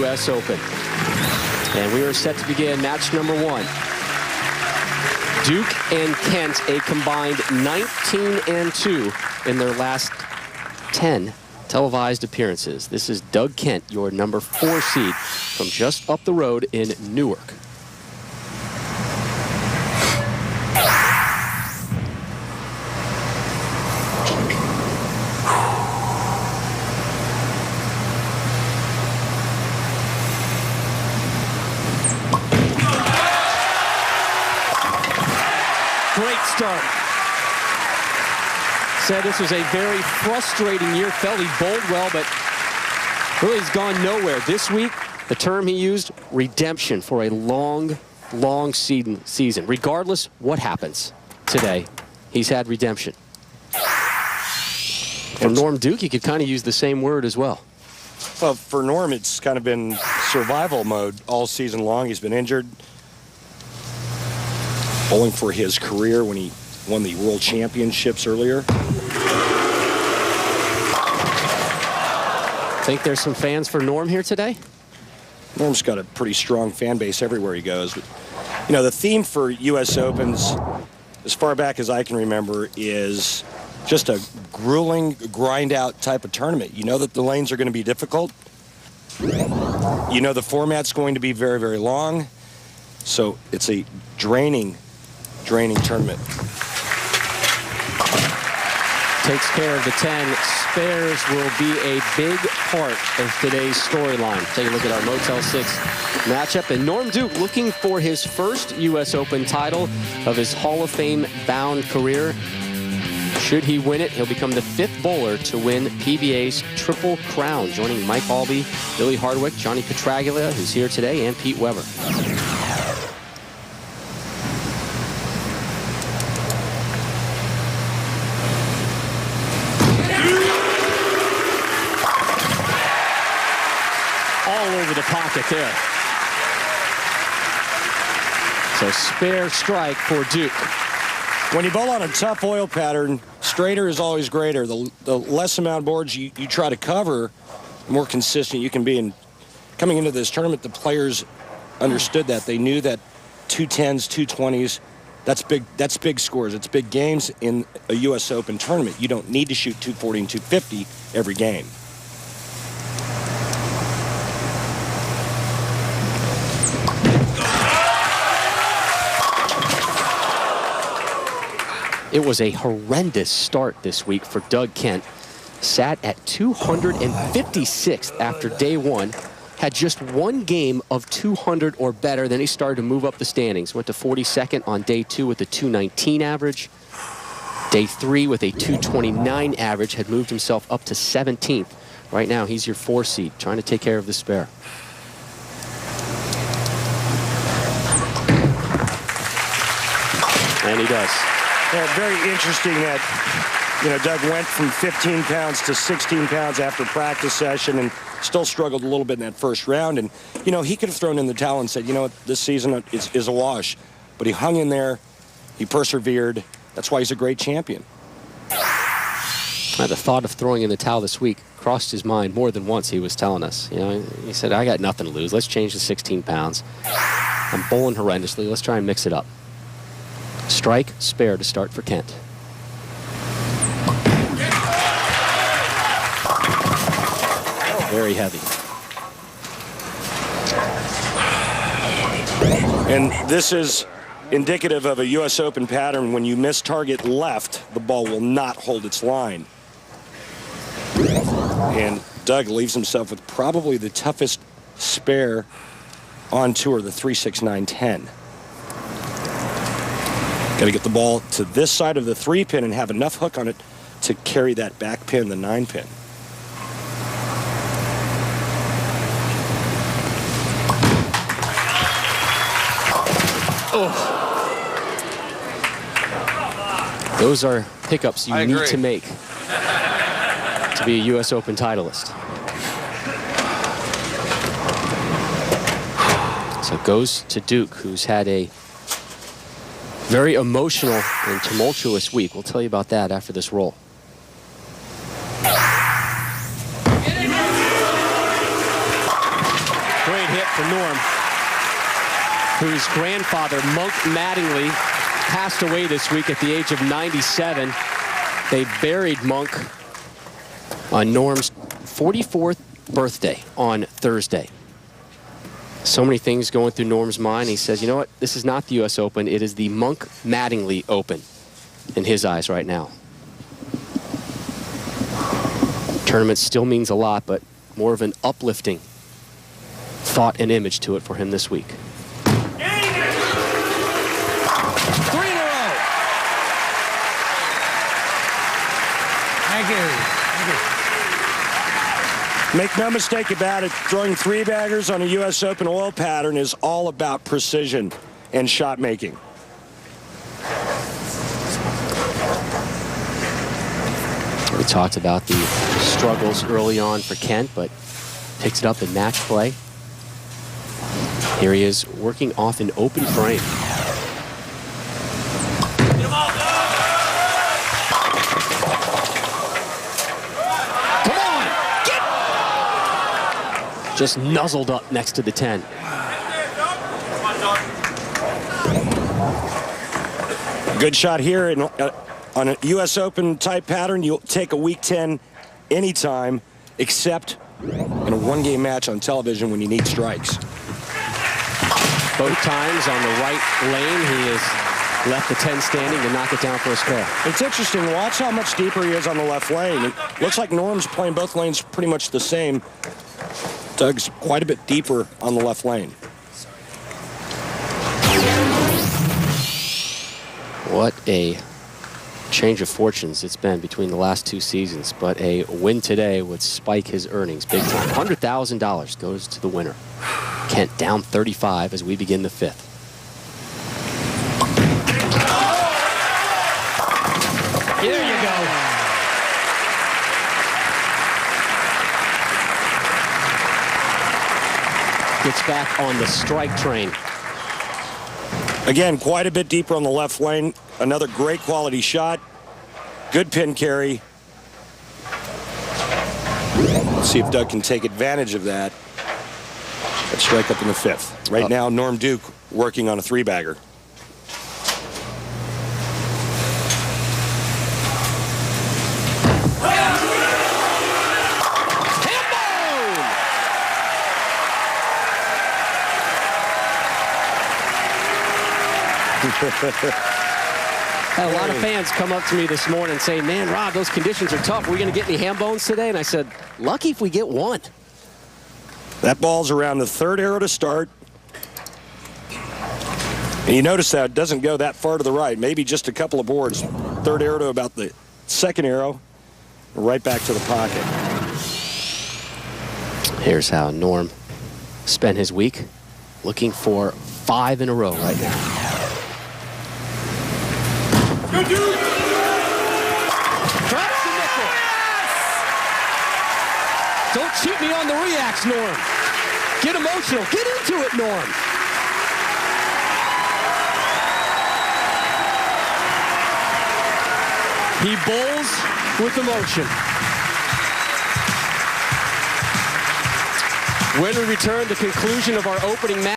U.S. Open. And we are set to begin match number 1. Duke and Kent, a combined 19-2 in their last 10 televised appearances. This is Doug Kent, your number 4 seed from just up the road in Newark. Great start. Said this was a very frustrating year. Felt he bowled well, but really has gone nowhere. This week, the term he used, redemption for a long season. Regardless what happens today, he's had redemption. For Norm Duke, you could kind of use the same word as well. Well, for Norm, it's kind of been survival mode all season long. He's been injured. Bowling for his career when he won the World Championships earlier. Think there's some fans for Norm here today? Norm's got a pretty strong fan base everywhere he goes. But, you know, the theme for U.S. Opens, as far back as I can remember, is just a grueling, grind-out type of tournament. You know that the lanes are going to be difficult. You know the format's going to be very, very long. So it's a draining tournament. Takes care of the 10. Spares will be a big part of today's storyline. Take a look at our Motel 6 matchup. And Norm Duke looking for his first U.S. Open title of his Hall of Fame bound career. Should he win it, he'll become the 5th bowler to win PBA's Triple Crown, joining Mike Albee, Billy Hardwick, Johnny Petraglia, who's here today, and Pete Weber. Over the pocket there. So spare strike for Duke. When you bowl on a tough oil pattern, straighter is always greater. The less amount of boards you try to cover, the more consistent you can be. And coming into this tournament, the players understood that. They knew that 210s, 220s, that's big scores. It's big games in a U.S. Open tournament. You don't need to shoot 240 and 250 every game. It was a horrendous start this week for Doug Kent. Sat at 256th after day 1. Had just 1 game of 200 or better. Then he started to move up the standings. Went to 42nd on day 2 with a 219 average. Day 3 with a 229 average. Had moved himself up to 17th. Right now he's your 4 seed, trying to take care of the spare. And he does. Yeah, very interesting that, you know, Doug went from 15 pounds to 16 pounds after practice session and still struggled a little bit in that first round. And, you know, he could have thrown in the towel and said, you know what, this season is a wash. But he hung in there. He persevered. That's why he's a great champion. The thought of throwing in the towel this week crossed his mind more than once, he was telling us. You know, he said, I got nothing to lose. Let's change the 16 pounds. I'm bowling horrendously. Let's try and mix it up. Strike, spare to start for Kent. Very heavy. And this is indicative of a U.S. Open pattern. When you miss target left, the ball will not hold its line. And Doug leaves himself with probably the toughest spare on tour, the 3-6-9-10. Got to get the ball to this side of the 3-pin and have enough hook on it to carry that back pin, the 9-pin. Oh. Those are pickups you need to make to be a U.S. Open titleist. So it goes to Duke, who's had a very emotional and tumultuous week. We'll tell you about that after this roll. for Norm, whose grandfather, Monk Mattingly, passed away this week at the age of 97. They buried Monk on Norm's 44th birthday on Thursday. So many things going through Norm's mind. He says, you know what, this is not the U.S. Open. It is the Monk Mattingly Open in his eyes right now. Tournament still means a lot, but more of an uplifting thought and image to it for him this week. 3 in a row. Thank you. Make no mistake about it, throwing 3-baggers on a U.S. Open oil pattern is all about precision and shot making. We talked about the struggles early on for Kent, but picks it up in match play. Here he is working off an open frame. Come on! Get! Just nuzzled up next to the 10. Good shot here on a U.S. Open type pattern. You'll take a week 10 anytime, except in a one-game match on television when you need strikes. Both times on the right lane, he has left the 10 standing to knock it down for a spare. It's interesting. Watch how much deeper he is on the left lane. It looks like Norm's playing both lanes pretty much the same. Doug's quite a bit deeper on the left lane. What a change of fortunes it's been between the last 2 seasons, but a win today would spike his earnings big time. $100,000 goes to the winner. Kent down 35 as we begin the 5th. There you go. Gets back on the strike train. Again, quite a bit deeper on the left lane. Another great quality shot. Good pin carry. Let's see if Doug can take advantage of that. Let's strike up in the 5th. Right now, Norm Duke working on a 3-bagger. Had a lot of fans come up to me this morning and say, man, Rob, those conditions are tough. Are we going to get any ham bones today? And I said, lucky if we get one. That ball's around the 3rd arrow to start. And you notice that it doesn't go that far to the right. Maybe just a couple of boards. 3rd arrow to about the 2nd arrow. Right back to the pocket. Here's how Norm spent his week. Looking for 5 in a row right now. Drops the nickel. Don't cheat me on the reacts, Norm. Get emotional. Get into it, Norm. He bowls with emotion. When we return, the conclusion of our opening match.